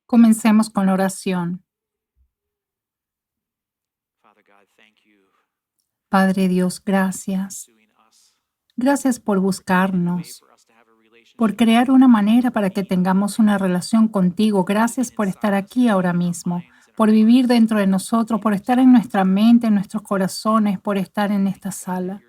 Comencemos con la oración. Padre Dios, gracias. Gracias por buscarnos, por crear una manera para que tengamos una relación contigo. Gracias por estar aquí ahora mismo, por vivir dentro de nosotros, por estar en nuestra mente, en nuestros corazones, por estar en esta sala.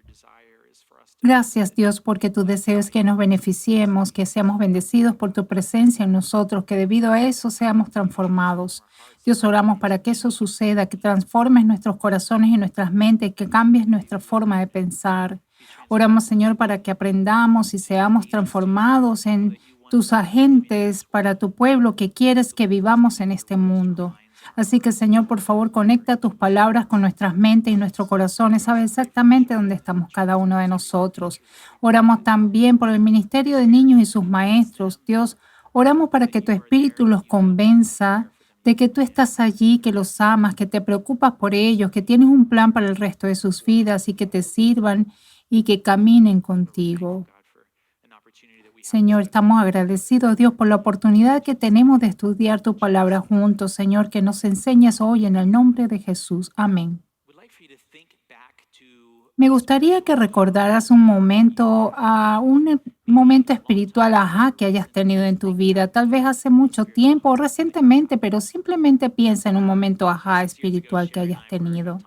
Gracias, Dios, porque tu deseo es que nos beneficiemos, que seamos bendecidos por tu presencia en nosotros, que debido a eso seamos transformados. Dios, oramos para que eso suceda, que transformes nuestros corazones y nuestras mentes, que cambies nuestra forma de pensar. Oramos, Señor, para que aprendamos y seamos transformados en tus agentes para tu pueblo que quieres que vivamos en este mundo. Así que, Señor, por favor, conecta tus palabras con nuestras mentes y nuestros corazones. Sabe exactamente dónde estamos cada uno de nosotros. Oramos también por el ministerio de niños y sus maestros. Dios, oramos para que tu espíritu los convenza de que tú estás allí, que los amas, que te preocupas por ellos, que tienes un plan para el resto de sus vidas y que te sirvan y que caminen contigo. Señor, estamos agradecidos, Dios, por la oportunidad que tenemos de estudiar tu palabra juntos. Señor, que nos enseñes hoy en el nombre de Jesús. Amén. Me gustaría que recordaras un momento espiritual, que hayas tenido en tu vida, tal vez hace mucho tiempo o recientemente, pero simplemente piensa en un momento, espiritual que hayas tenido.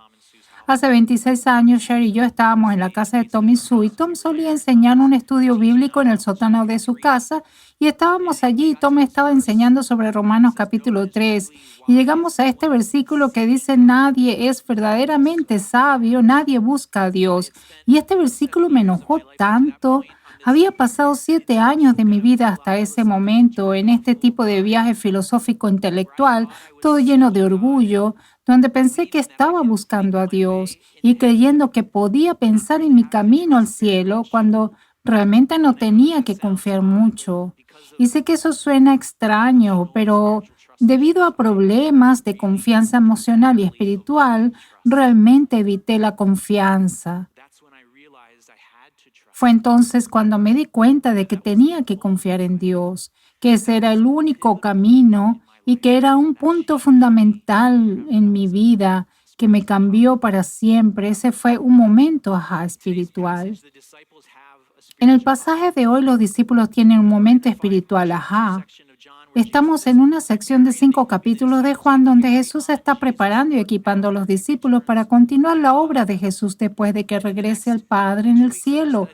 Hace 26 años, Sherry y yo estábamos en la casa de Tom y Sue. Tom solía enseñar un estudio bíblico en el sótano de su casa y estábamos allí y Tom estaba enseñando sobre Romanos capítulo 3 y llegamos a este versículo que dice: nadie es verdaderamente sabio, nadie busca a Dios. Y este versículo me enojó tanto. Había pasado 7 años de mi vida hasta ese momento en este tipo de viaje filosófico intelectual, todo lleno de orgullo, donde pensé que estaba buscando a Dios y creyendo que podía pensar en mi camino al cielo cuando realmente no tenía que confiar mucho. Y sé que eso suena extraño, pero debido a problemas de confianza emocional y espiritual, realmente evité la confianza. Fue entonces cuando me di cuenta de que tenía que confiar en Dios, que ese era el único camino y que era un punto fundamental en mi vida que me cambió para siempre. Ese fue un momento, espiritual. En el pasaje de hoy, los discípulos tienen un momento espiritual, Estamos en una sección de 5 capítulos de Juan donde Jesús está preparando y equipando a los discípulos para continuar la obra de Jesús después de que regrese al Padre en el cielo.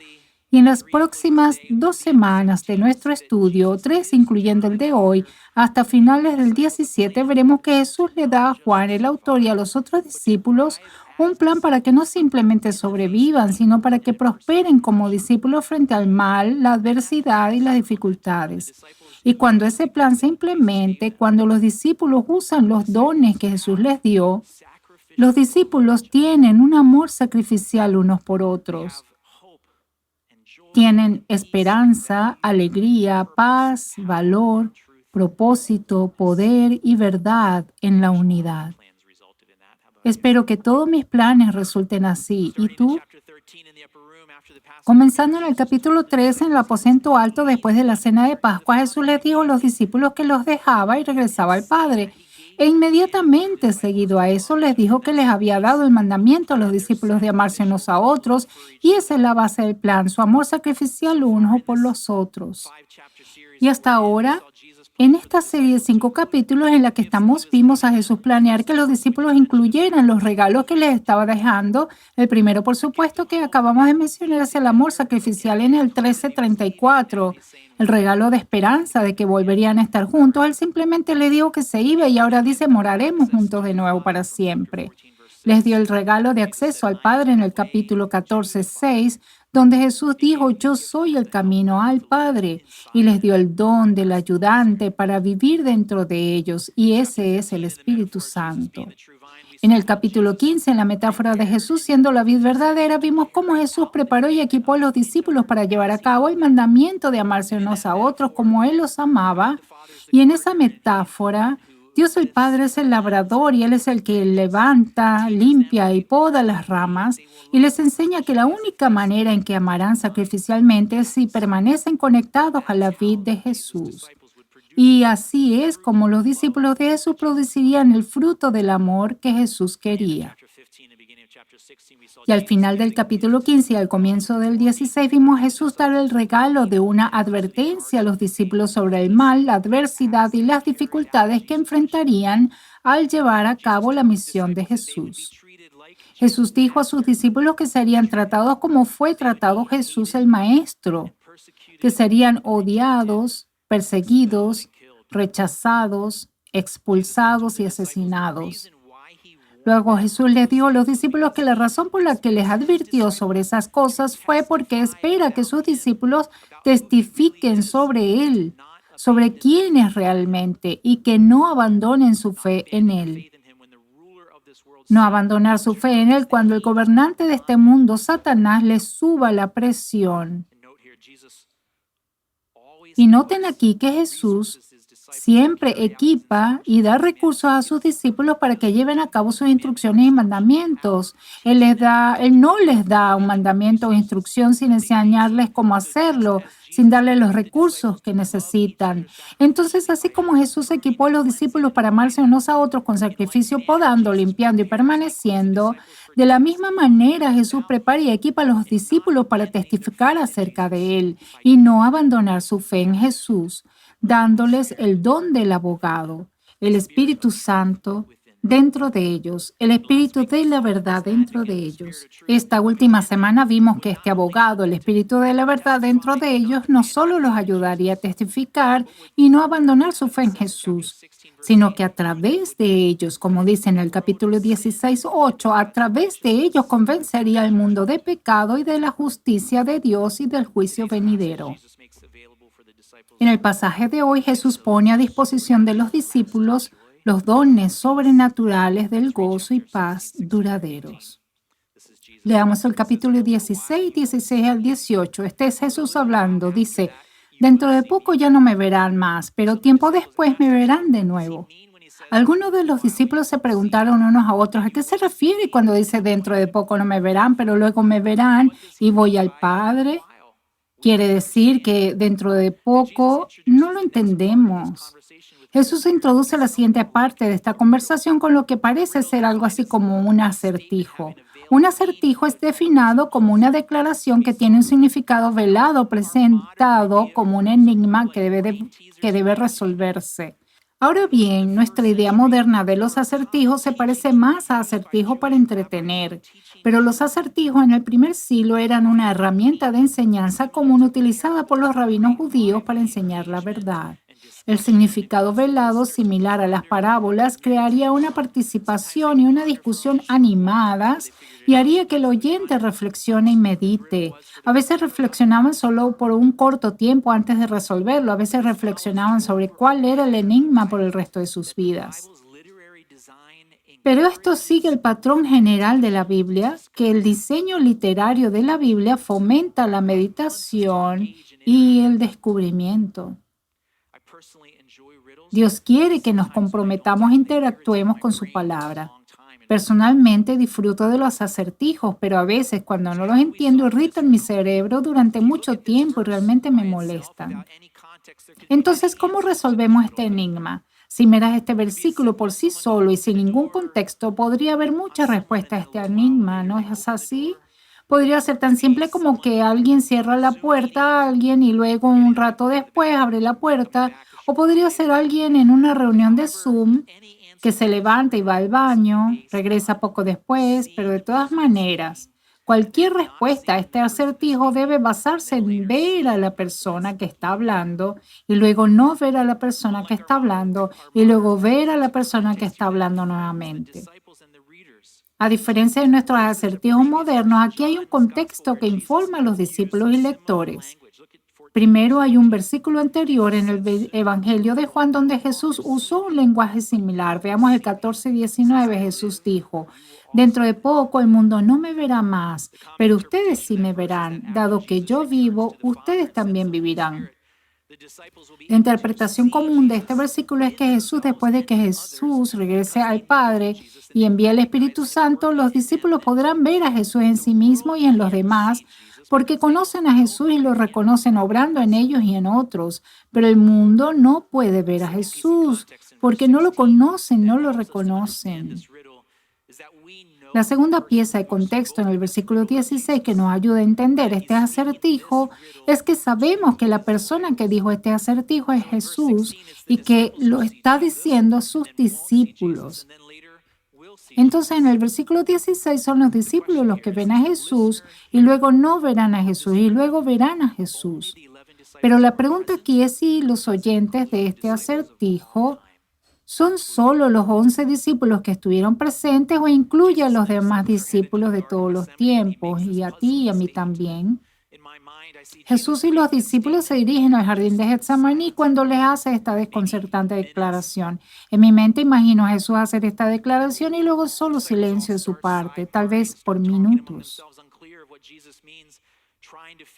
Y en las próximas 2 semanas de nuestro estudio, 3 incluyendo el de hoy, hasta finales del 17, veremos que Jesús le da a Juan, el autor, y a los otros discípulos un plan para que no simplemente sobrevivan, sino para que prosperen como discípulos frente al mal, la adversidad y las dificultades. Y cuando ese plan se implemente, cuando los discípulos usan los dones que Jesús les dio, los discípulos tienen un amor sacrificial unos por otros. Tienen esperanza, alegría, paz, valor, propósito, poder y verdad en la unidad. Espero que todos mis planes resulten así. ¿Y tú? Comenzando en el capítulo 3, en el aposento alto, después de la cena de Pascua, Jesús les dijo a los discípulos que los dejaba y regresaba al Padre. E inmediatamente seguido a eso les dijo que les había dado el mandamiento a los discípulos de amarse unos a otros, y esa es la base del plan, su amor sacrificial unos por los otros. Y hasta ahora, en esta serie de 5 capítulos en la que estamos, vimos a Jesús planear que los discípulos incluyeran los regalos que les estaba dejando. El primero, por supuesto, que acabamos de mencionar, es el amor sacrificial en el 13:34. El regalo de esperanza de que volverían a estar juntos. Él simplemente le dijo que se iba y ahora dice: moraremos juntos de nuevo para siempre. Les dio el regalo de acceso al Padre en el capítulo 14:6, donde Jesús dijo: yo soy el camino al Padre, y les dio el don del ayudante para vivir dentro de ellos, y ese es el Espíritu Santo. En el capítulo 15, en la metáfora de Jesús siendo la vid verdadera, vimos cómo Jesús preparó y equipó a los discípulos para llevar a cabo el mandamiento de amarse unos a otros como Él los amaba. Y en esa metáfora, Dios el Padre es el labrador y Él es el que levanta, limpia y poda las ramas y les enseña que la única manera en que amarán sacrificialmente es si permanecen conectados a la vid de Jesús. Y así es como los discípulos de Jesús producirían el fruto del amor que Jesús quería. Y al final del capítulo 15 y al comienzo del 16 vimos a Jesús dar el regalo de una advertencia a los discípulos sobre el mal, la adversidad y las dificultades que enfrentarían al llevar a cabo la misión de Jesús. Jesús dijo a sus discípulos que serían tratados como fue tratado Jesús el Maestro, que serían odiados, perseguidos, rechazados, expulsados y asesinados. Luego Jesús les dijo a los discípulos que la razón por la que les advirtió sobre esas cosas fue porque espera que sus discípulos testifiquen sobre Él, sobre quién es realmente y que no abandonen su fe en Él. No abandonar su fe en Él cuando el gobernante de este mundo, Satanás, les suba la presión. Y noten aquí que Jesús siempre equipa y da recursos a sus discípulos para que lleven a cabo sus instrucciones y mandamientos. Él no les da un mandamiento o instrucción sin enseñarles cómo hacerlo, sin darles los recursos que necesitan. Entonces, así como Jesús equipó a los discípulos para amarse unos a otros con sacrificio, podando, limpiando y permaneciendo, de la misma manera Jesús prepara y equipa a los discípulos para testificar acerca de Él y no abandonar su fe en Jesús, dándoles el don del abogado, el Espíritu Santo dentro de ellos, el Espíritu de la verdad dentro de ellos. Esta última semana vimos que este abogado, el Espíritu de la verdad dentro de ellos, no solo los ayudaría a testificar y no abandonar su fe en Jesús, sino que a través de ellos, como dice en el capítulo 16:8, a través de ellos convencería al mundo de pecado y de la justicia de Dios y del juicio venidero. En el pasaje de hoy, Jesús pone a disposición de los discípulos los dones sobrenaturales del gozo y paz duraderos. Leamos el capítulo 16 al 18. Este es Jesús hablando. Dice, dentro de poco ya no me verán más, pero tiempo después me verán de nuevo. Algunos de los discípulos se preguntaron unos a otros, ¿a qué se refiere cuando dice dentro de poco no me verán, pero luego me verán y voy al Padre? Quiere decir que dentro de poco no lo entendemos. Jesús introduce la siguiente parte de esta conversación con lo que parece ser algo así como un acertijo. Un acertijo es definido como una declaración que tiene un significado velado, presentado como un enigma que debe resolverse. Ahora bien, nuestra idea moderna de los acertijos se parece más a acertijos para entretener, pero los acertijos en el primer siglo eran una herramienta de enseñanza común utilizada por los rabinos judíos para enseñar la verdad. El significado velado, similar a las parábolas, crearía una participación y una discusión animadas y haría que el oyente reflexione y medite. A veces reflexionaban solo por un corto tiempo antes de resolverlo, a veces reflexionaban sobre cuál era el enigma por el resto de sus vidas. Pero esto sigue el patrón general de la Biblia, que el diseño literario de la Biblia fomenta la meditación y el descubrimiento. Dios quiere que nos comprometamos e interactuemos con su palabra. Personalmente disfruto de los acertijos, pero a veces cuando no los entiendo irritan mi cerebro durante mucho tiempo y realmente me molestan. Entonces, ¿cómo resolvemos este enigma? Si miras este versículo por sí solo y sin ningún contexto, podría haber muchas respuestas a este enigma, ¿no es así? Podría ser tan simple como que alguien cierra la puerta a alguien y luego un rato después abre la puerta. O podría ser alguien en una reunión de Zoom que se levanta y va al baño, regresa poco después, pero de todas maneras, cualquier respuesta a este acertijo debe basarse en ver a la persona que está hablando y luego no ver a la persona que está hablando y luego ver a la persona que está hablando nuevamente. A diferencia de nuestros acertijos modernos, aquí hay un contexto que informa a los discípulos y lectores. Primero hay un versículo anterior en el Evangelio de Juan donde Jesús usó un lenguaje similar. Veamos el 14:19. Jesús dijo, dentro de poco el mundo no me verá más, pero ustedes sí me verán. Dado que yo vivo, ustedes también vivirán. La interpretación común de este versículo es que Jesús, después de que Jesús regrese al Padre y envíe el Espíritu Santo, los discípulos podrán ver a Jesús en sí mismo y en los demás, porque conocen a Jesús y lo reconocen obrando en ellos y en otros, pero el mundo no puede ver a Jesús porque no lo conocen, no lo reconocen. La segunda pieza de contexto en el versículo 16 que nos ayuda a entender este acertijo es que sabemos que la persona que dijo este acertijo es Jesús y que lo está diciendo a sus discípulos. Entonces, en el versículo 16 son los discípulos los que ven a Jesús y luego no verán a Jesús y luego verán a Jesús. Pero la pregunta aquí es si los oyentes de este acertijo son solo los 11 discípulos que estuvieron presentes o incluye a los demás discípulos de todos los tiempos y a ti y a mí también. Jesús y los discípulos se dirigen al jardín de Getsemaní cuando les hace esta desconcertante declaración. En mi mente imagino a Jesús hacer esta declaración y luego solo silencio de su parte, tal vez por minutos.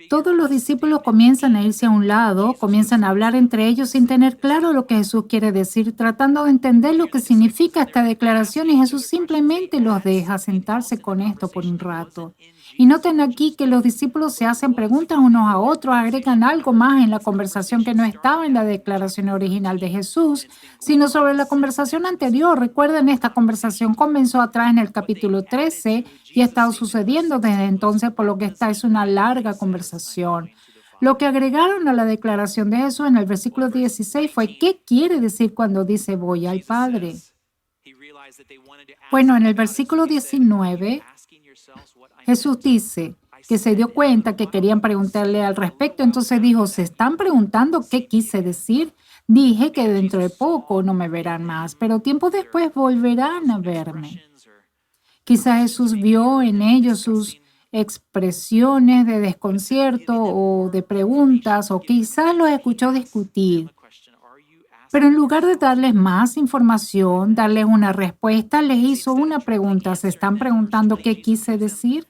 Todos los discípulos comienzan a irse a un lado, comienzan a hablar entre ellos sin tener claro lo que Jesús quiere decir, tratando de entender lo que significa esta declaración y Jesús simplemente los deja sentarse con esto por un rato. Y noten aquí que los discípulos se hacen preguntas unos a otros, agregan algo más en la conversación que no estaba en la declaración original de Jesús, sino sobre la conversación anterior. Recuerden, esta conversación comenzó atrás en el capítulo 13 y ha estado sucediendo desde entonces, por lo que esta es una larga conversación. Lo que agregaron a la declaración de Jesús en el versículo 16 fue: ¿qué quiere decir cuando dice voy al Padre? Bueno, en el versículo 19, Jesús dice que se dio cuenta que querían preguntarle al respecto, entonces dijo: ¿se están preguntando qué quise decir? Dije que dentro de poco no me verán más, pero tiempo después volverán a verme. Quizá Jesús vio en ellos sus expresiones de desconcierto o de preguntas, o quizás los escuchó discutir. Pero en lugar de darles más información, darles una respuesta, les hizo una pregunta. ¿Se están preguntando qué quise decir?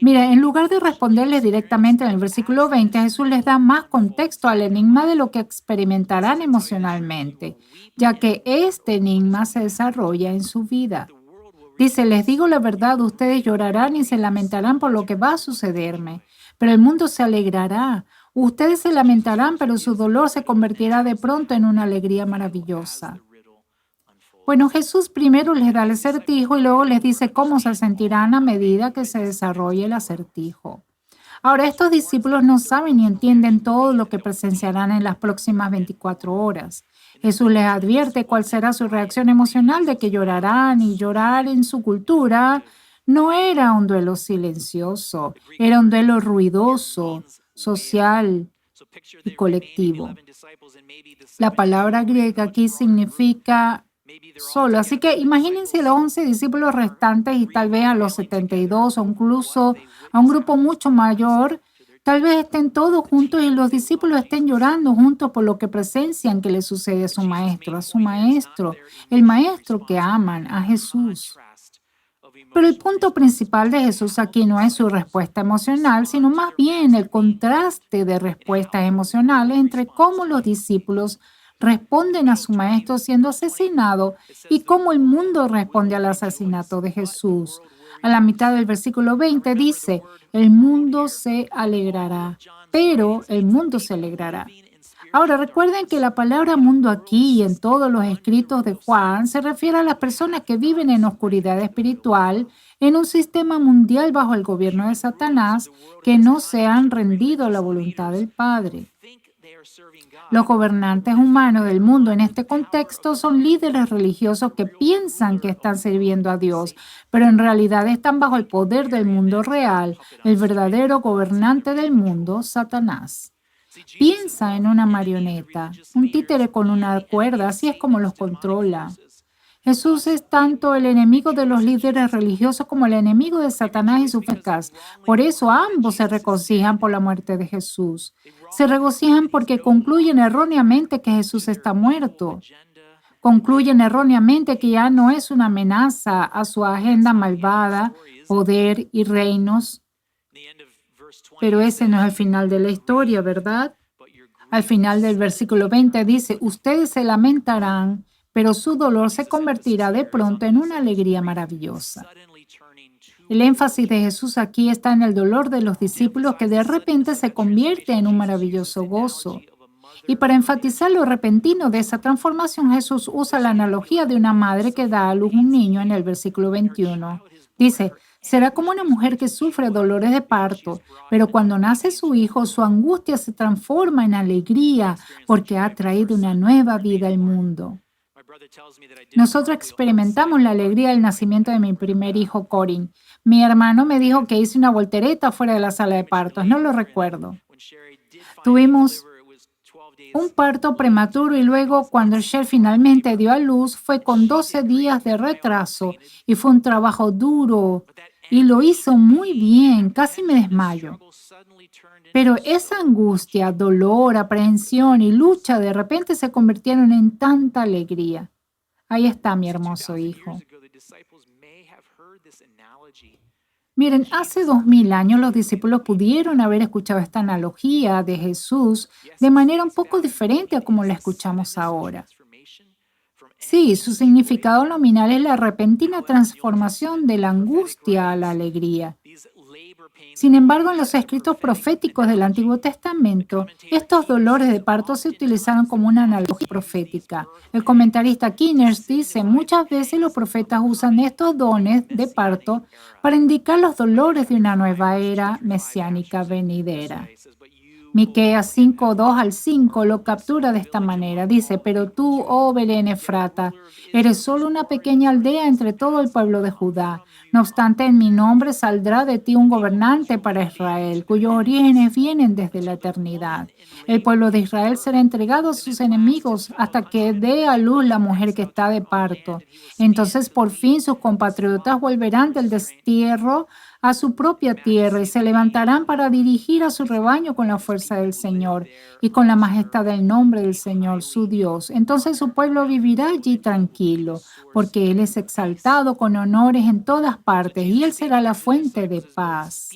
Mira, en lugar de responderles directamente en el versículo 20, Jesús les da más contexto al enigma de lo que experimentarán emocionalmente, ya que este enigma se desarrolla en su vida. Dice: les digo la verdad, ustedes llorarán y se lamentarán por lo que va a sucederme, pero el mundo se alegrará. Ustedes se lamentarán, pero su dolor se convertirá de pronto en una alegría maravillosa. Bueno, Jesús primero les da el acertijo y luego les dice cómo se sentirán a medida que se desarrolle el acertijo. Ahora, estos discípulos no saben ni entienden todo lo que presenciarán en las próximas 24 horas. Jesús les advierte cuál será su reacción emocional de que llorarán, y llorar en su cultura no era un duelo silencioso, era un duelo ruidoso, social y colectivo. La palabra griega aquí significa solo, así que imagínense los 11 discípulos restantes y tal vez a los 72 o incluso a un grupo mucho mayor. Tal vez estén todos juntos y los discípulos estén llorando juntos por lo que presencian que le sucede a su maestro, el maestro que aman, a Jesús. Pero el punto principal de Jesús aquí no es su respuesta emocional, sino más bien el contraste de respuestas emocionales entre cómo los discípulos responden a su maestro siendo asesinado y cómo el mundo responde al asesinato de Jesús. A la mitad del versículo 20 dice: el mundo se alegrará, pero el mundo se alegrará. Ahora, recuerden que la palabra mundo aquí y en todos los escritos de Juan se refiere a las personas que viven en oscuridad espiritual, en un sistema mundial bajo el gobierno de Satanás, que no se han rendido a la voluntad del Padre. Los gobernantes humanos del mundo en este contexto son líderes religiosos que piensan que están sirviendo a Dios, pero en realidad están bajo el poder del mundo real, el verdadero gobernante del mundo, Satanás. Piensa en una marioneta, un títere con una cuerda, así es como los controla. Jesús es tanto el enemigo de los líderes religiosos como el enemigo de Satanás y sus fecas. Por eso ambos se regocijan por la muerte de Jesús. Se regocijan porque concluyen erróneamente que Jesús está muerto. Concluyen erróneamente que ya no es una amenaza a su agenda malvada, poder y reinos. Pero ese no es el final de la historia, ¿verdad? Al final del versículo 20 dice: ustedes se lamentarán, pero su dolor se convertirá de pronto en una alegría maravillosa. El énfasis de Jesús aquí está en el dolor de los discípulos que de repente se convierte en un maravilloso gozo. Y para enfatizar lo repentino de esa transformación, Jesús usa la analogía de una madre que da a luz un niño en el versículo 21. Dice, será como una mujer que sufre dolores de parto, pero cuando nace su hijo, su angustia se transforma en alegría porque ha traído una nueva vida al mundo. Nosotros experimentamos la alegría del nacimiento de mi primer hijo, Corin. Mi hermano me dijo que hice una voltereta fuera de la sala de partos, no lo recuerdo. Tuvimos un parto prematuro y luego cuando Cher finalmente dio a luz fue con 12 días de retraso y fue un trabajo duro y lo hizo muy bien, casi me desmayo. Pero esa angustia, dolor, aprehensión y lucha de repente se convirtieron en tanta alegría. Ahí está mi hermoso hijo. Miren, hace 2000 años los discípulos pudieron haber escuchado esta analogía de Jesús de manera un poco diferente a como la escuchamos ahora. Sí, su significado nominal es la repentina transformación de la angustia a la alegría. Sin embargo, en los escritos proféticos del Antiguo Testamento, estos dolores de parto se utilizaron como una analogía profética. El comentarista Kinners dice, muchas veces los profetas usan estos dones de parto para indicar los dolores de una nueva era mesiánica venidera. Miqueas 5, 2 al 5 lo captura de esta manera. Dice, pero tú, oh Belén Efrata, eres solo una pequeña aldea entre todo el pueblo de Judá. No obstante, en mi nombre saldrá de ti un gobernante para Israel, cuyos orígenes vienen desde la eternidad. El pueblo de Israel será entregado a sus enemigos hasta que dé a luz la mujer que está de parto. Entonces, por fin, sus compatriotas volverán del destierro a su propia tierra y se levantarán para dirigir a su rebaño con la fuerza del Señor y con la majestad del nombre del Señor, su Dios. Entonces su pueblo vivirá allí tranquilo, porque Él es exaltado con honores en todas partes y Él será la fuente de paz.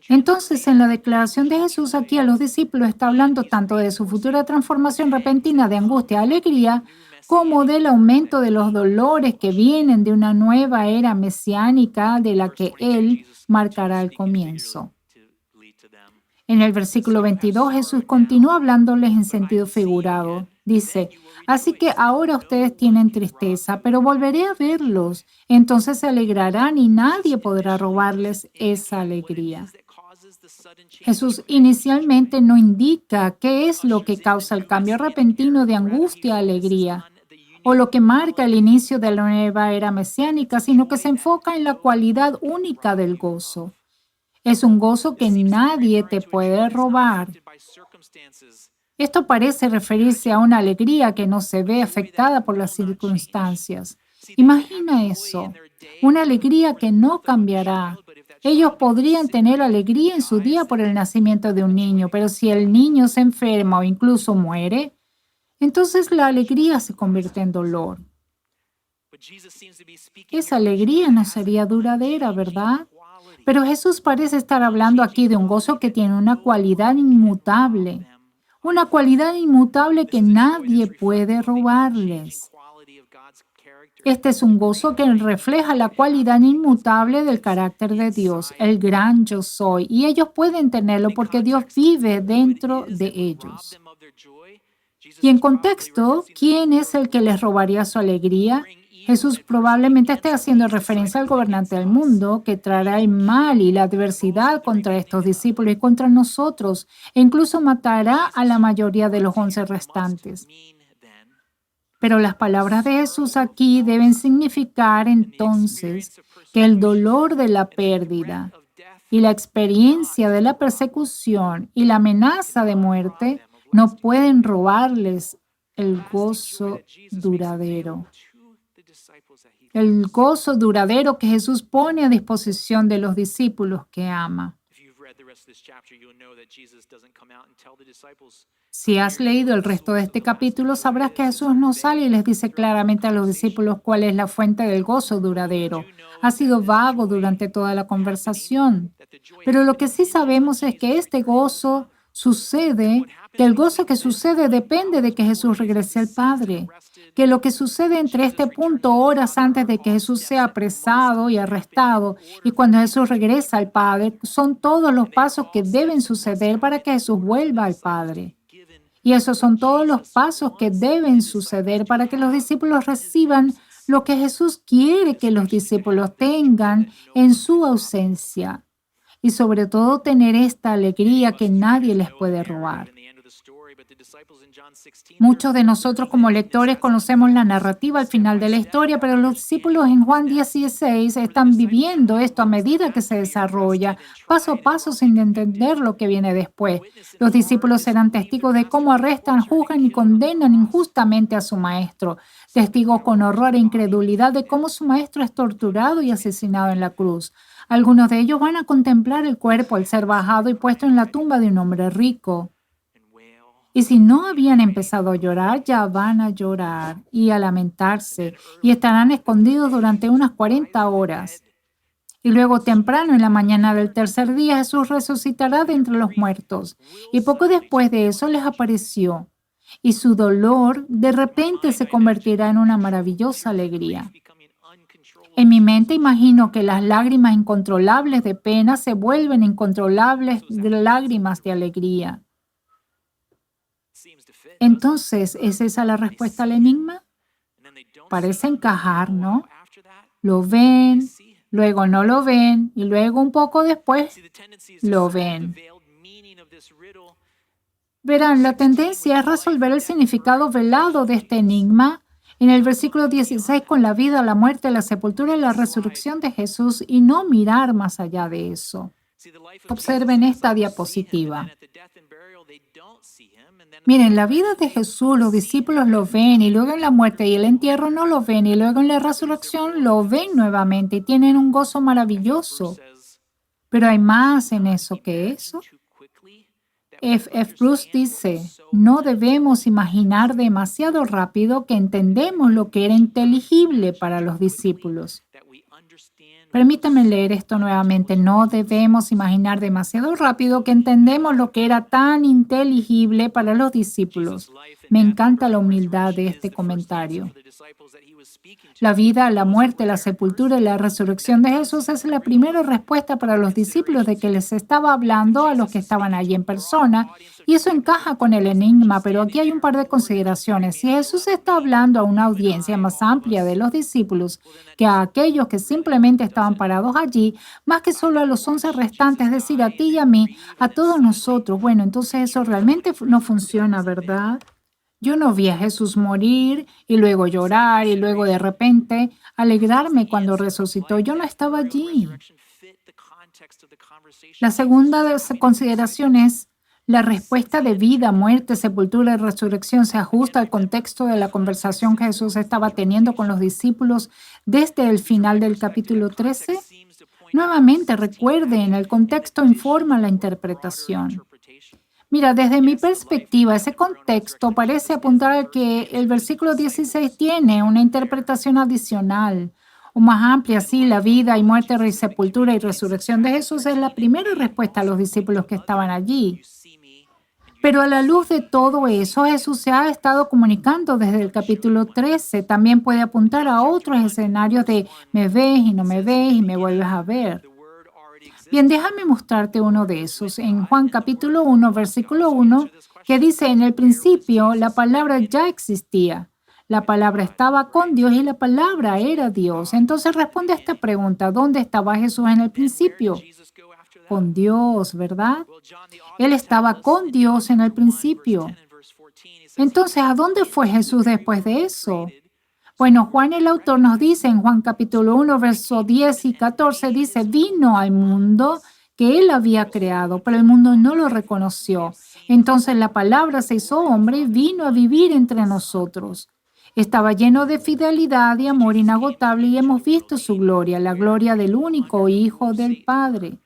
Entonces, en la declaración de Jesús aquí a los discípulos está hablando tanto de su futura transformación repentina de angustia a alegría, como del aumento de los dolores que vienen de una nueva era mesiánica de la que Él marcará el comienzo. En el versículo 22, Jesús continúa hablándoles en sentido figurado. Dice, así que ahora ustedes tienen tristeza, pero volveré a verlos. Entonces se alegrarán y nadie podrá robarles esa alegría. Jesús inicialmente no indica qué es lo que causa el cambio repentino de angustia a alegría o lo que marca el inicio de la nueva era mesiánica, sino que se enfoca en la cualidad única del gozo. Es un gozo que nadie te puede robar. Esto parece referirse a una alegría que no se ve afectada por las circunstancias. Imagina eso, una alegría que no cambiará. Ellos podrían tener alegría en su día por el nacimiento de un niño, pero si el niño se enferma o incluso muere, entonces la alegría se convierte en dolor. Esa alegría no sería duradera, ¿verdad? Pero Jesús parece estar hablando aquí de un gozo que tiene una cualidad inmutable que nadie puede robarles. Este es un gozo que refleja la cualidad inmutable del carácter de Dios, el gran yo soy, y ellos pueden tenerlo porque Dios vive dentro de ellos. Y en contexto, ¿quién es el que les robaría su alegría? Jesús probablemente esté haciendo referencia al gobernante del mundo que traerá el mal y la adversidad contra estos discípulos y contra nosotros, e incluso matará a la mayoría de los 11 restantes. Pero las palabras de Jesús aquí deben significar entonces que el dolor de la pérdida y la experiencia de la persecución y la amenaza de muerte no pueden robarles el gozo duradero. El gozo duradero que Jesús pone a disposición de los discípulos que ama. Si has leído el resto de este capítulo, sabrás que Jesús no sale y les dice claramente a los discípulos cuál es la fuente del gozo duradero. Ha sido vago durante toda la conversación. Pero lo que sí sabemos es que este gozo sucede que el gozo que sucede depende de que Jesús regrese al Padre, que lo que sucede entre este punto horas antes de que Jesús sea apresado y arrestado y cuando Jesús regresa al Padre son todos los pasos que deben suceder para que Jesús vuelva al Padre. Y esos son todos los pasos que deben suceder para que los discípulos reciban lo que Jesús quiere que los discípulos tengan en su ausencia. Y sobre todo tener esta alegría que nadie les puede robar. Muchos de nosotros como lectores conocemos la narrativa al final de la historia, pero los discípulos en Juan 16 están viviendo esto a medida que se desarrolla, paso a paso sin entender lo que viene después. Los discípulos serán testigos de cómo arrestan, juzgan y condenan injustamente a su maestro, testigos con horror e incredulidad de cómo su maestro es torturado y asesinado en la cruz. Algunos de ellos van a contemplar el cuerpo al ser bajado y puesto en la tumba de un hombre rico. Y si no habían empezado a llorar, ya van a llorar y a lamentarse y estarán escondidos durante unas 40 horas. Y luego temprano en la mañana del tercer día Jesús resucitará de entre los muertos. Y poco después de eso les apareció. Y su dolor de repente se convertirá en una maravillosa alegría. En mi mente imagino que las lágrimas incontrolables de pena se vuelven incontrolables lágrimas de alegría. Entonces, ¿es esa la respuesta al enigma? Parece encajar, ¿no? Lo ven, luego no lo ven y luego un poco después lo ven. Verán, la tendencia es resolver el significado velado de este enigma en el versículo 16 con la vida, la muerte, la sepultura y la resurrección de Jesús y no mirar más allá de eso. Observen esta diapositiva. Miren, la vida de Jesús, los discípulos lo ven y luego en la muerte y el entierro no lo ven y luego en la resurrección lo ven nuevamente y tienen un gozo maravilloso. Pero hay más en eso que eso. F. Bruce dice, no debemos imaginar demasiado rápido que entendemos lo que era inteligible para los discípulos. Permítanme leer esto nuevamente. No debemos imaginar demasiado rápido que entendemos lo que era tan inteligible para los discípulos. Me encanta la humildad de este comentario. La vida, la muerte, la sepultura y la resurrección de Jesús es la primera respuesta para los discípulos de que les estaba hablando a los que estaban allí en persona, y eso encaja con el enigma, pero aquí hay un par de consideraciones. Si Jesús está hablando a una audiencia más amplia de los discípulos que a aquellos que simplemente estaban parados allí, más que solo a los 11 restantes, es decir, a ti y a mí, a todos nosotros, bueno, entonces eso realmente no funciona, ¿verdad? Yo no vi a Jesús morir y luego llorar y luego de repente alegrarme cuando resucitó. Yo no estaba allí. La segunda consideración es la respuesta de vida, muerte, sepultura y resurrección se ajusta al contexto de la conversación que Jesús estaba teniendo con los discípulos desde el final del capítulo 13. Nuevamente, recuerden, el contexto informa la interpretación. Mira, desde mi perspectiva, ese contexto parece apuntar a que el versículo 16 tiene una interpretación adicional o más amplia. Sí, la vida y muerte, sepultura y resurrección de Jesús es la primera respuesta a los discípulos que estaban allí. Pero a la luz de todo eso, Jesús se ha estado comunicando desde el capítulo 13. También puede apuntar a otros escenarios de me ves y no me ves y me vuelves a ver. Bien, déjame mostrarte uno de esos en Juan capítulo 1, versículo 1, que dice, en el principio la palabra ya existía. La palabra estaba con Dios y la palabra era Dios. Entonces responde a esta pregunta, ¿dónde estaba Jesús en el principio? Con Dios, ¿verdad? Él estaba con Dios en el principio. Entonces, ¿a dónde fue Jesús después de eso? Bueno, Juan el autor nos dice en Juan capítulo 1, versos 10 y 14, dice, vino al mundo que él había creado, pero el mundo no lo reconoció. Entonces la palabra se hizo hombre y vino a vivir entre nosotros. Estaba lleno de fidelidad y amor inagotable y hemos visto su gloria, la gloria del único Hijo del Padre.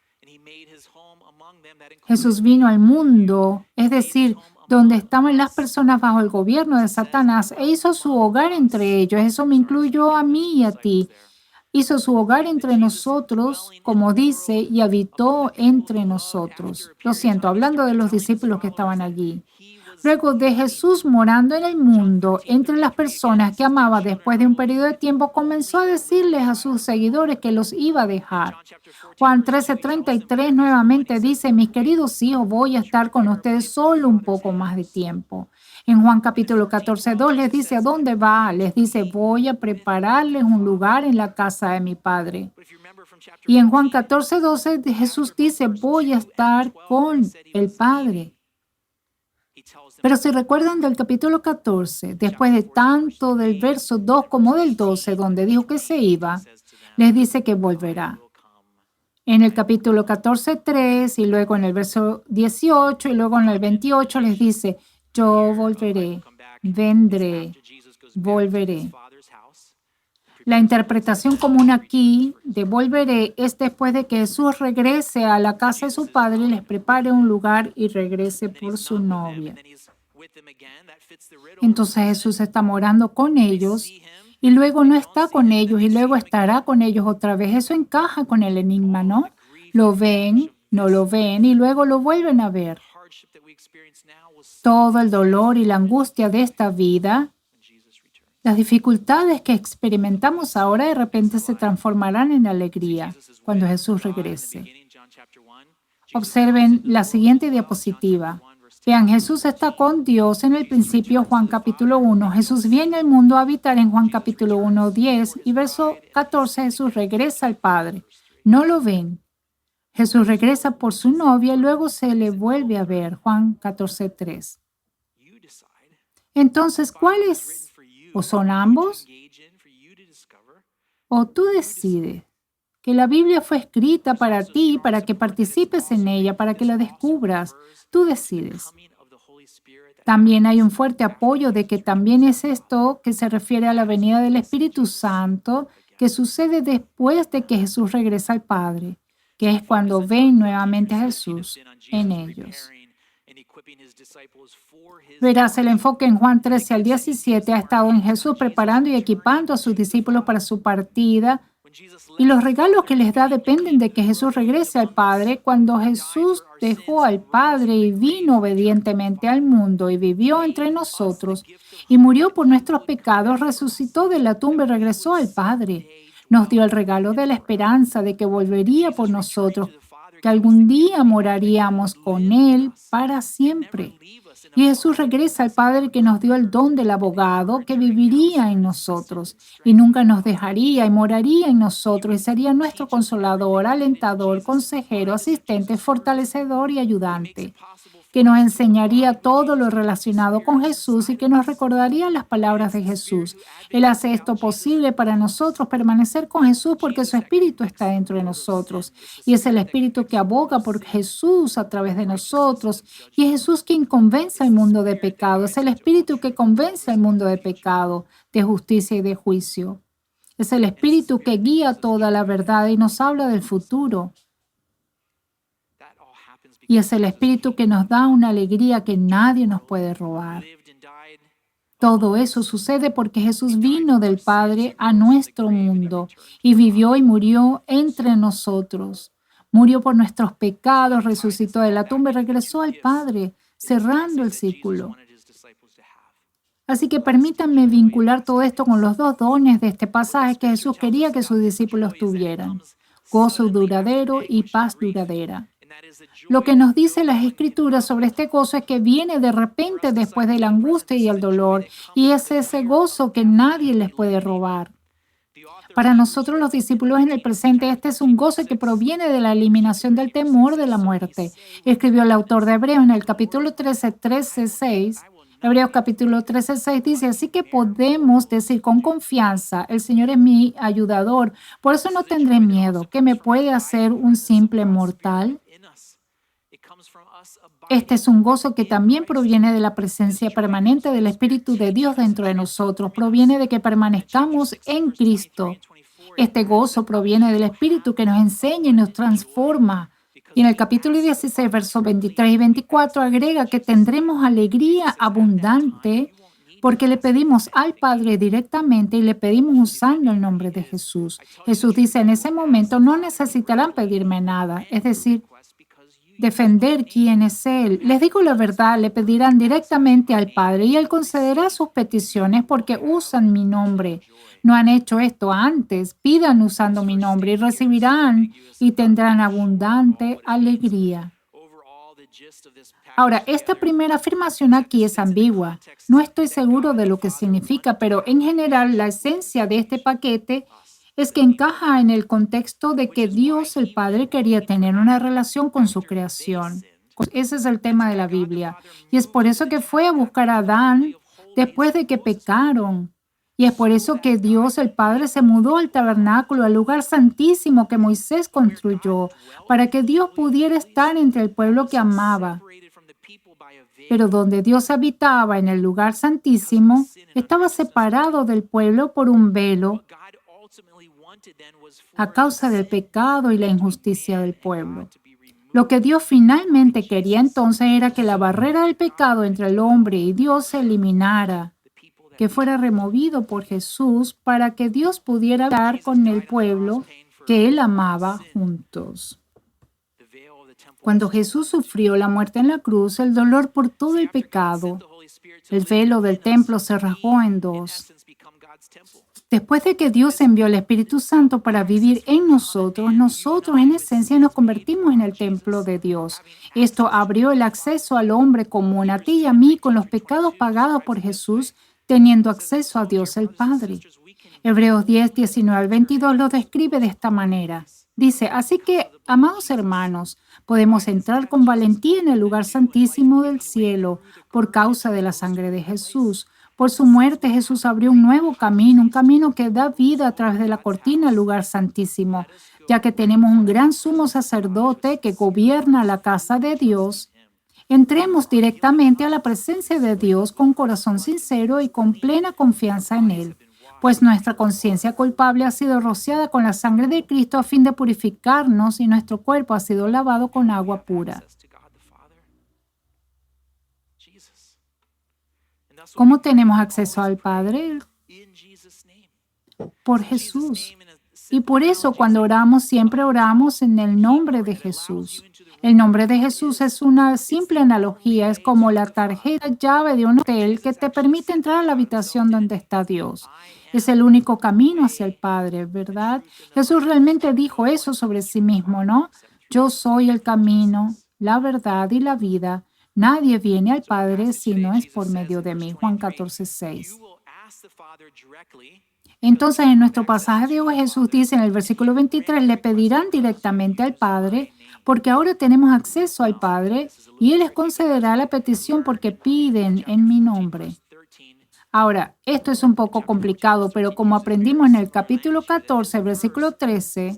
Jesús vino al mundo, es decir, donde estaban las personas bajo el gobierno de Satanás, e hizo su hogar entre ellos. Eso me incluyó a mí y a ti. Hizo su hogar entre nosotros, como dice, y habitó entre nosotros. Lo siento, hablando de los discípulos que estaban allí. Luego de Jesús morando en el mundo, entre las personas que amaba después de un periodo de tiempo, comenzó a decirles a sus seguidores que los iba a dejar. Juan 13:33 nuevamente dice, mis queridos hijos, voy a estar con ustedes solo un poco más de tiempo. En Juan capítulo 14:2 les dice, ¿a dónde va? Les dice, voy a prepararles un lugar en la casa de mi Padre. Y en Juan 14:12 Jesús dice, voy a estar con el Padre. Pero si recuerdan del capítulo 14, después de tanto del verso 2 como del 12, donde dijo que se iba, les dice que volverá. En el capítulo 14:3 y luego en el verso 18 y luego en el 28 les dice, yo volveré, vendré, volveré. La interpretación común aquí de volveré es después de que Jesús regrese a la casa de su padre y les prepare un lugar y regrese por su novia. Entonces Jesús está morando con ellos y luego no está con ellos y luego estará con ellos otra vez. Eso encaja con el enigma, ¿no? Lo ven, no lo ven y luego lo vuelven a ver. Todo el dolor y la angustia de esta vida, las dificultades que experimentamos ahora de repente se transformarán en alegría cuando Jesús regrese. Observen la siguiente diapositiva. Vean, Jesús está con Dios en el principio, Juan capítulo 1. Jesús viene al mundo a habitar en Juan capítulo 1, 10 y verso 14. Jesús regresa al Padre. No lo ven. Jesús regresa por su novia y luego se le vuelve a ver. Juan 14, 3. Entonces, ¿cuál es? ¿O son ambos? ¿O tú decides? Que la Biblia fue escrita para ti, para que participes en ella, para que la descubras. Tú decides. También hay un fuerte apoyo de que también es esto que se refiere a la venida del Espíritu Santo, que sucede después de que Jesús regresa al Padre, que es cuando ven nuevamente a Jesús en ellos. Verás, el enfoque en Juan 13 al 17 ha estado en Jesús preparando y equipando a sus discípulos para su partida. Y los regalos que les da dependen de que Jesús regrese al Padre. Cuando Jesús dejó al Padre y vino obedientemente al mundo y vivió entre nosotros y murió por nuestros pecados, resucitó de la tumba y regresó al Padre. Nos dio el regalo de la esperanza de que volvería por nosotros, que algún día moraríamos con Él para siempre. Y Jesús regresa al Padre que nos dio el don del abogado que viviría en nosotros y nunca nos dejaría y moraría en nosotros y sería nuestro consolador, alentador, consejero, asistente, fortalecedor y ayudante, que nos enseñaría todo lo relacionado con Jesús y que nos recordaría las palabras de Jesús. Él hace esto posible para nosotros permanecer con Jesús porque su Espíritu está dentro de nosotros y es el Espíritu que aboga por Jesús a través de nosotros y es Jesús quien convence al mundo de pecado. Es el Espíritu que convence al mundo de pecado, de justicia y de juicio. Es el Espíritu que guía toda la verdad y nos habla del futuro. Y es el Espíritu que nos da una alegría que nadie nos puede robar. Todo eso sucede porque Jesús vino del Padre a nuestro mundo y vivió y murió entre nosotros. Murió por nuestros pecados, resucitó de la tumba y regresó al Padre, cerrando el círculo. Así que permítanme vincular todo esto con los dos dones de este pasaje que Jesús quería que sus discípulos tuvieran: gozo duradero y paz duradera. Lo que nos dice las Escrituras sobre este gozo es que viene de repente después de la angustia y el dolor, y es ese gozo que nadie les puede robar. Para nosotros los discípulos en el presente, este es un gozo que proviene de la eliminación del temor de la muerte. Escribió el autor de Hebreos en el capítulo 13:6. Hebreos capítulo 13:6 dice, así que podemos decir con confianza, el Señor es mi ayudador, por eso no tendré miedo. ¿Qué me puede hacer un simple mortal? Este es un gozo que también proviene de la presencia permanente del Espíritu de Dios dentro de nosotros. Proviene de que permanezcamos en Cristo. Este gozo proviene del Espíritu que nos enseña y nos transforma. Y en el capítulo 16, versos 23 y 24, agrega que tendremos alegría abundante porque le pedimos al Padre directamente y le pedimos usando el nombre de Jesús. Jesús dice, en ese momento no necesitarán pedirme nada. Es decir, defender quién es Él. Les digo la verdad, le pedirán directamente al Padre y Él concederá sus peticiones porque usan mi nombre. No han hecho esto antes. Pidan usando mi nombre y recibirán y tendrán abundante alegría. Ahora, esta primera afirmación aquí es ambigua. No estoy seguro de lo que significa, pero en general la esencia de este paquete es que encaja en el contexto de que Dios el Padre quería tener una relación con su creación. Ese es el tema de la Biblia. Y es por eso que fue a buscar a Adán después de que pecaron. Y es por eso que Dios el Padre se mudó al tabernáculo, al lugar santísimo que Moisés construyó, para que Dios pudiera estar entre el pueblo que amaba. Pero donde Dios habitaba en el lugar santísimo, estaba separado del pueblo por un velo a causa del pecado y la injusticia del pueblo. Lo que Dios finalmente quería entonces era que la barrera del pecado entre el hombre y Dios se eliminara, que fuera removido por Jesús para que Dios pudiera hablar con el pueblo que Él amaba juntos. Cuando Jesús sufrió la muerte en la cruz, el dolor por todo el pecado, el velo del templo se rasgó en dos. Después de que Dios envió al Espíritu Santo para vivir en nosotros, nosotros en esencia nos convertimos en el templo de Dios. Esto abrió el acceso al hombre común, a ti y a mí, con los pecados pagados por Jesús, teniendo acceso a Dios el Padre. Hebreos 10, 19 al 22 lo describe de esta manera. Dice, así que, amados hermanos, podemos entrar con valentía en el lugar santísimo del cielo por causa de la sangre de Jesús. Por su muerte Jesús abrió un nuevo camino, un camino que da vida a través de la cortina al lugar santísimo, ya que tenemos un gran sumo sacerdote que gobierna la casa de Dios. Entremos directamente a la presencia de Dios con corazón sincero y con plena confianza en Él, pues nuestra conciencia culpable ha sido rociada con la sangre de Cristo a fin de purificarnos y nuestro cuerpo ha sido lavado con agua pura. ¿Cómo tenemos acceso al Padre? Por Jesús. Y por eso cuando oramos, siempre oramos en el nombre de Jesús. El nombre de Jesús es una simple analogía, es como la tarjeta llave de un hotel que te permite entrar a la habitación donde está Dios. Es el único camino hacia el Padre, ¿verdad? Jesús realmente dijo eso sobre sí mismo, ¿no? Yo soy el camino, la verdad y la vida. Nadie viene al Padre si no es por medio de mí. Juan 14:6. Entonces, en nuestro pasaje de hoy, Jesús dice en el versículo 23, le pedirán directamente al Padre, porque ahora tenemos acceso al Padre, y Él les concederá la petición porque piden en mi nombre. Ahora, esto es un poco complicado, pero como aprendimos en el capítulo 14, versículo 13,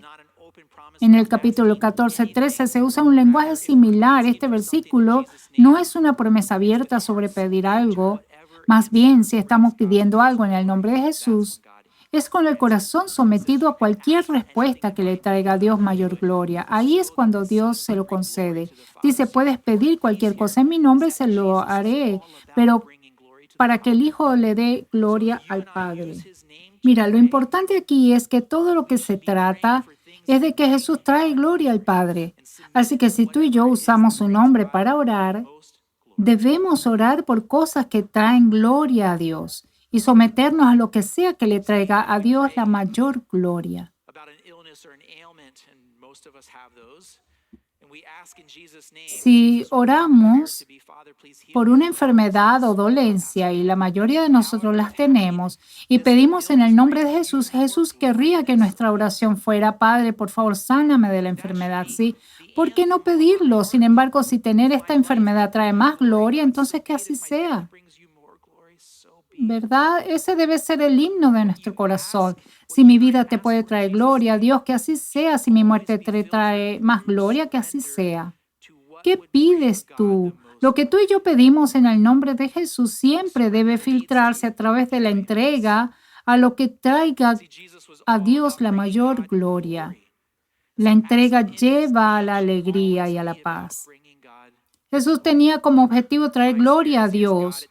en el capítulo 14, 13 se usa un lenguaje similar. Este versículo no es una promesa abierta sobre pedir algo. Más bien, si estamos pidiendo algo en el nombre de Jesús, es con el corazón sometido a cualquier respuesta que le traiga a Dios mayor gloria. Ahí es cuando Dios se lo concede. Dice, puedes pedir cualquier cosa en mi nombre, se lo haré, pero para que el Hijo le dé gloria al Padre. Mira, lo importante aquí es que todo lo que se trata es de que Jesús trae gloria al Padre. Así que si tú y yo usamos su nombre para orar, debemos orar por cosas que traen gloria a Dios y someternos a lo que sea que le traiga a Dios la mayor gloria. Si oramos por una enfermedad o dolencia, y la mayoría de nosotros las tenemos, y pedimos en el nombre de Jesús, Jesús querría que nuestra oración fuera, Padre, por favor, sáname de la enfermedad, ¿sí? ¿Por qué no pedirlo? Sin embargo, si tener esta enfermedad trae más gloria, entonces que así sea. ¿Verdad? Ese debe ser el himno de nuestro corazón. Si mi vida te puede traer gloria, Dios, que así sea. Si mi muerte te trae más gloria, que así sea. ¿Qué pides tú? Lo que tú y yo pedimos en el nombre de Jesús siempre debe filtrarse a través de la entrega a lo que traiga a Dios la mayor gloria. La entrega lleva a la alegría y a la paz. Jesús tenía como objetivo traer gloria a Dios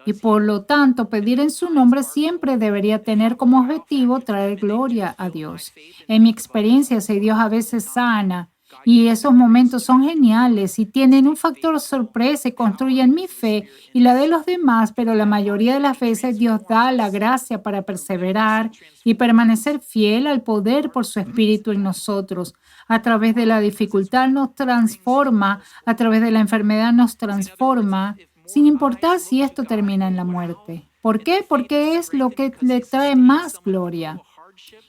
y por lo tanto pedir en su nombre siempre debería tener como objetivo traer gloria a Dios. En mi experiencia, si Dios a veces sana Y esos momentos son geniales y tienen un factor sorpresa y construyen mi fe y la de los demás, pero la mayoría de las veces Dios da la gracia para perseverar y permanecer fiel al poder por su Espíritu en nosotros. A través de la dificultad nos transforma, a través de la enfermedad nos transforma, sin importar si esto termina en la muerte. ¿Por qué? Porque es lo que le trae más gloria.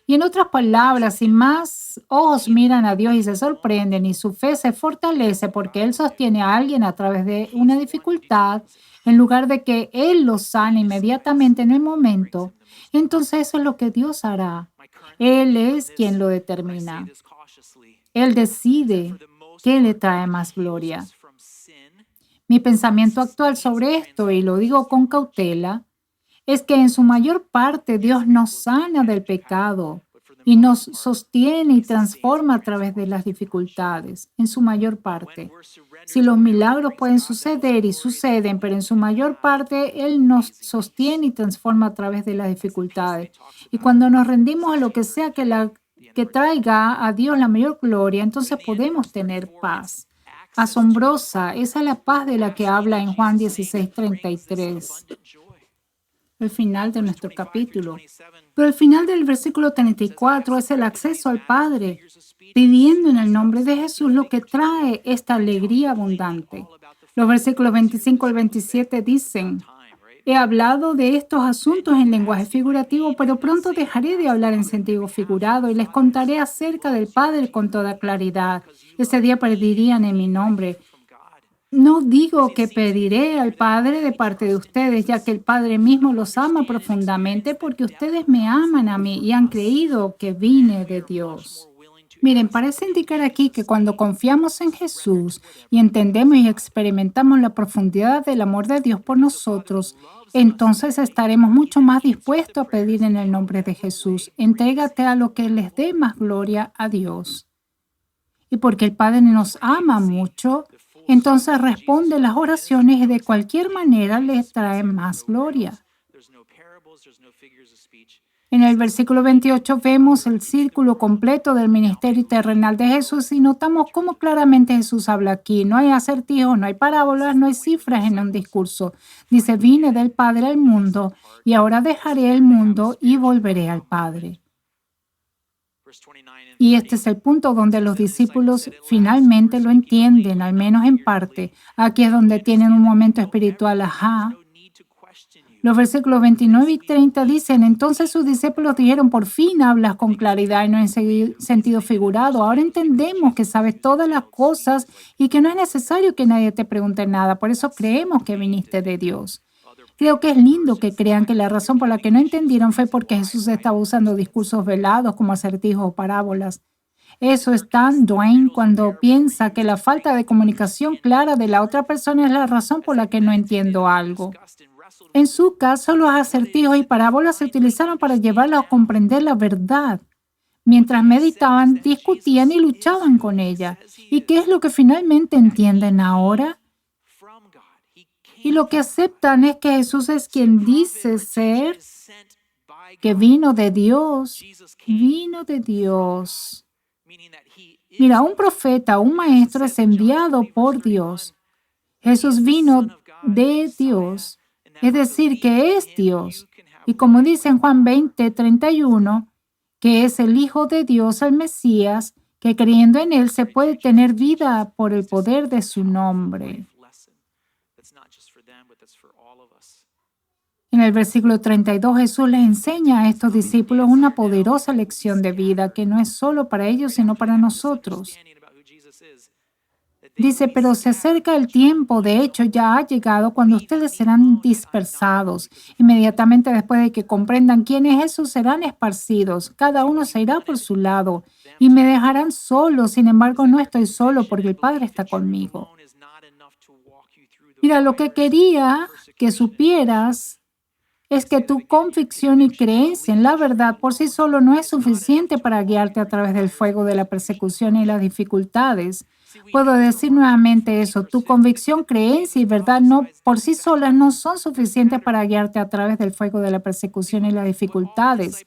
Y en otras palabras, si más ojos miran a Dios y se sorprenden y su fe se fortalece porque Él sostiene a alguien a través de una dificultad, en lugar de que Él lo sane inmediatamente en el momento, entonces eso es lo que Dios hará. Él es quien lo determina. Él decide qué le trae más gloria. Mi pensamiento actual sobre esto, y lo digo con cautela, es que en su mayor parte Dios nos sana del pecado y nos sostiene y transforma a través de las dificultades, en su mayor parte. Si los milagros pueden suceder y suceden, pero en su mayor parte Él nos sostiene y transforma a través de las dificultades. Y cuando nos rendimos a lo que sea que traiga a Dios la mayor gloria, entonces podemos tener paz. Asombrosa, esa es la paz de la que habla en Juan 16:33, el final de nuestro capítulo. Pero el final del versículo 34 es el acceso al Padre, pidiendo en el nombre de Jesús lo que trae esta alegría abundante. Los versículos 25 al 27 dicen: he hablado de estos asuntos en lenguaje figurativo, pero pronto dejaré de hablar en sentido figurado y les contaré acerca del Padre con toda claridad. Ese día pedirían en mi nombre. No digo que pediré al Padre de parte de ustedes, ya que el Padre mismo los ama profundamente porque ustedes me aman a mí y han creído que vine de Dios. Miren, parece indicar aquí que cuando confiamos en Jesús y entendemos y experimentamos la profundidad del amor de Dios por nosotros, entonces estaremos mucho más dispuestos a pedir en el nombre de Jesús. Entrégate a lo que les dé más gloria a Dios. Y porque el Padre nos ama mucho, entonces responde las oraciones y de cualquier manera les trae más gloria. En el versículo 28 vemos el círculo completo del ministerio terrenal de Jesús y notamos cómo claramente Jesús habla aquí. No hay acertijos, no hay parábolas, no hay cifras en un discurso. Dice: vine del Padre al mundo y ahora dejaré el mundo y volveré al Padre. Y este es el punto donde los discípulos finalmente lo entienden, al menos en parte. Aquí es donde tienen un momento espiritual, ajá. Los versículos 29 y 30 dicen: entonces sus discípulos dijeron: por fin hablas con claridad y no en sentido figurado. Ahora entendemos que sabes todas las cosas y que no es necesario que nadie te pregunte nada. Por eso creemos que viniste de Dios. Creo que es lindo que crean que la razón por la que no entendieron fue porque Jesús estaba usando discursos velados como acertijos o parábolas. Eso es tan Dwayne cuando piensa que la falta de comunicación clara de la otra persona es la razón por la que no entiendo algo. En su caso, los acertijos y parábolas se utilizaron para llevarlos a comprender la verdad. Mientras meditaban, discutían y luchaban con ella. ¿Y qué es lo que finalmente entienden ahora? Y lo que aceptan es que Jesús es quien dice ser, que vino de Dios. Vino de Dios. Mira, un profeta, un maestro es enviado por Dios. Jesús vino de Dios, es decir, que es Dios. Y como dice en Juan 20:31, que es el Hijo de Dios, el Mesías, que creyendo en Él se puede tener vida por el poder de su nombre. En el versículo 32, Jesús les enseña a estos discípulos una poderosa lección de vida que no es solo para ellos, sino para nosotros. Dice: pero se acerca el tiempo, de hecho ya ha llegado, cuando ustedes serán dispersados. Inmediatamente después de que comprendan quién es Jesús, serán esparcidos. Cada uno se irá por su lado y me dejarán solo. Sin embargo, no estoy solo porque el Padre está conmigo. Mira, lo que quería que supieras es que tu convicción y creencia en la verdad por sí solo no es suficiente para guiarte a través del fuego de la persecución y las dificultades. Puedo decir nuevamente eso. Tu convicción, creencia y verdad no por sí solas no son suficientes para guiarte a través del fuego de la persecución y las dificultades.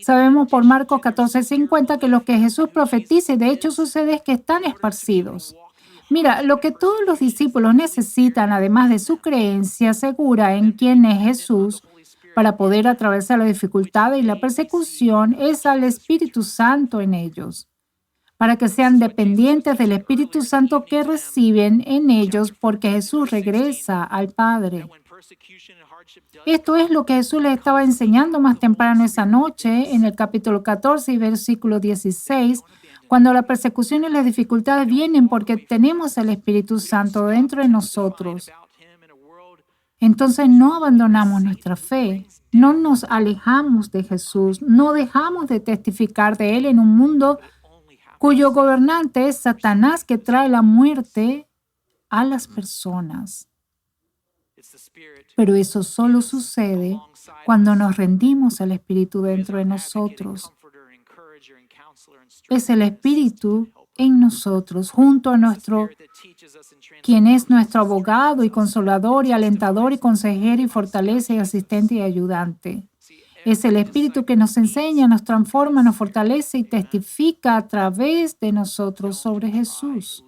Sabemos por Marcos 14:50 que lo que Jesús profetiza y de hecho sucede es que están esparcidos. Mira, lo que todos los discípulos necesitan, además de su creencia segura en quién es Jesús, para poder atravesar la dificultad y la persecución, es al Espíritu Santo en ellos, para que sean dependientes del Espíritu Santo que reciben en ellos porque Jesús regresa al Padre. Esto es lo que Jesús les estaba enseñando más temprano esa noche en el capítulo 14 y versículo 16, cuando la persecución y las dificultades vienen porque tenemos el Espíritu Santo dentro de nosotros. Entonces no abandonamos nuestra fe, no nos alejamos de Jesús, no dejamos de testificar de Él en un mundo cuyo gobernante es Satanás, que trae la muerte a las personas. Pero eso solo sucede cuando nos rendimos al Espíritu dentro de nosotros. Es el Espíritu en nosotros, junto a quien es nuestro abogado y consolador y alentador y consejero y fortalece y asistente y ayudante. Es el Espíritu que nos enseña, nos transforma, nos fortalece y testifica a través de nosotros sobre Jesús.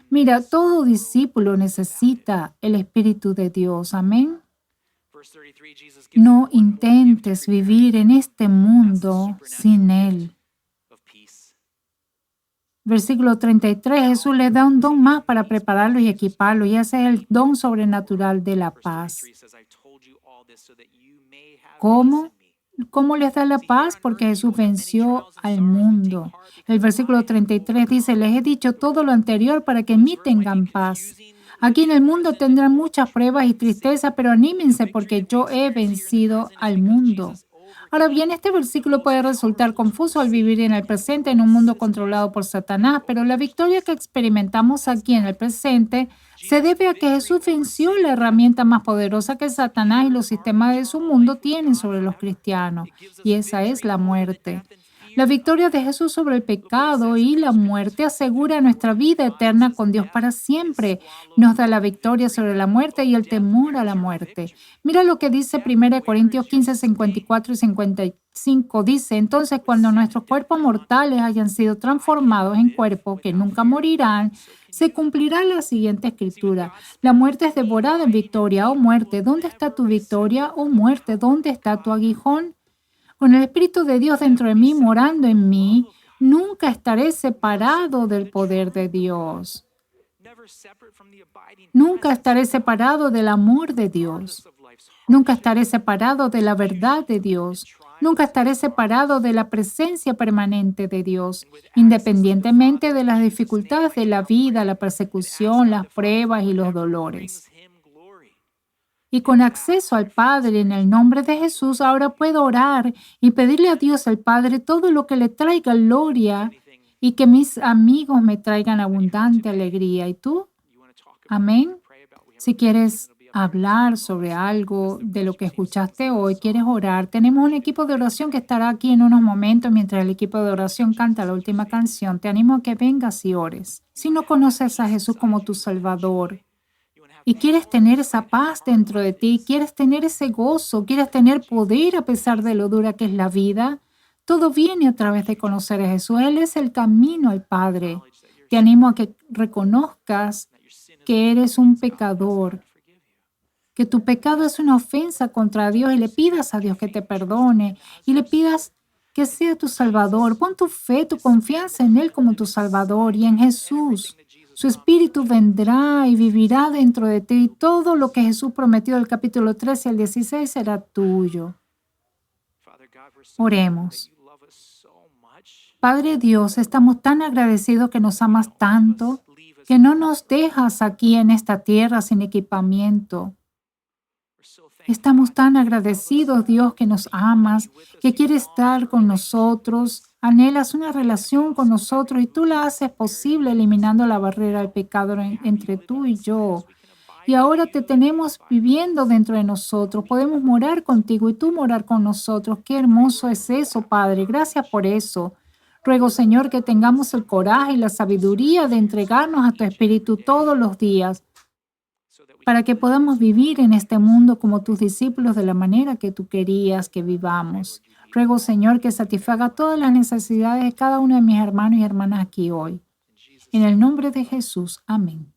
Mira, todo discípulo necesita el Espíritu de Dios. Amén. No intentes vivir en este mundo sin Él. Versículo 33, Jesús les da un don más para prepararlo y equiparlo, y ese es el don sobrenatural de la paz. ¿Cómo? ¿Cómo les da la paz? Porque Jesús venció al mundo. El versículo 33 dice, les he dicho todo lo anterior para que en mí tengan paz. Aquí en el mundo tendrán muchas pruebas y tristeza, pero anímense porque yo he vencido al mundo. Ahora bien, este versículo puede resultar confuso al vivir en el presente en un mundo controlado por Satanás, pero la victoria que experimentamos aquí en el presente se debe a que Jesús venció la herramienta más poderosa que Satanás y los sistemas de su mundo tienen sobre los cristianos, y esa es la muerte. La victoria de Jesús sobre el pecado y la muerte asegura nuestra vida eterna con Dios para siempre. Nos da la victoria sobre la muerte y el temor a la muerte. Mira lo que dice 1 Corintios 15, 54 y 55. Dice, entonces cuando nuestros cuerpos mortales hayan sido transformados en cuerpos que nunca morirán, se cumplirá la siguiente escritura. La muerte es devorada en victoria. Oh muerte, ¿dónde está tu victoria? Oh muerte, ¿dónde está tu aguijón? Con el Espíritu de Dios dentro de mí, morando en mí, nunca estaré separado del poder de Dios. Nunca estaré separado del amor de Dios. Nunca estaré separado de la verdad de Dios. Nunca estaré separado de la presencia permanente de Dios, independientemente de las dificultades de la vida, la persecución, las pruebas y los dolores. Y con acceso al Padre en el nombre de Jesús, ahora puedo orar y pedirle a Dios al Padre todo lo que le traiga gloria y que mis amigos me traigan abundante alegría. ¿Y tú? Amén. Si quieres hablar sobre algo de lo que escuchaste hoy, quieres orar, tenemos un equipo de oración que estará aquí en unos momentos mientras el equipo de oración canta la última canción. Te animo a que vengas y ores. Si no conoces a Jesús como tu Salvador, y quieres tener esa paz dentro de ti, quieres tener ese gozo, quieres tener poder a pesar de lo dura que es la vida, todo viene a través de conocer a Jesús. Él es el camino al Padre. Te animo a que reconozcas que eres un pecador, que tu pecado es una ofensa contra Dios y le pidas a Dios que te perdone y le pidas que sea tu Salvador. Pon tu fe, tu confianza en Él como tu Salvador y en Jesús. Su Espíritu vendrá y vivirá dentro de ti y todo lo que Jesús prometió del capítulo 13 al 16 será tuyo. Oremos. Padre Dios, estamos tan agradecidos que nos amas tanto, que no nos dejas aquí en esta tierra sin equipamiento. Estamos tan agradecidos, Dios, que nos amas, que quieres estar con nosotros, anhelas una relación con nosotros y tú la haces posible eliminando la barrera del pecado entre tú y yo. Y ahora te tenemos viviendo dentro de nosotros. Podemos morar contigo y tú morar con nosotros. Qué hermoso es eso, Padre. Gracias por eso. Ruego, Señor, que tengamos el coraje y la sabiduría de entregarnos a tu Espíritu todos los días para que podamos vivir en este mundo como tus discípulos de la manera que tú querías que vivamos. Ruego, Señor, que satisfaga todas las necesidades de cada uno de mis hermanos y hermanas aquí hoy. En el nombre de Jesús. Amén.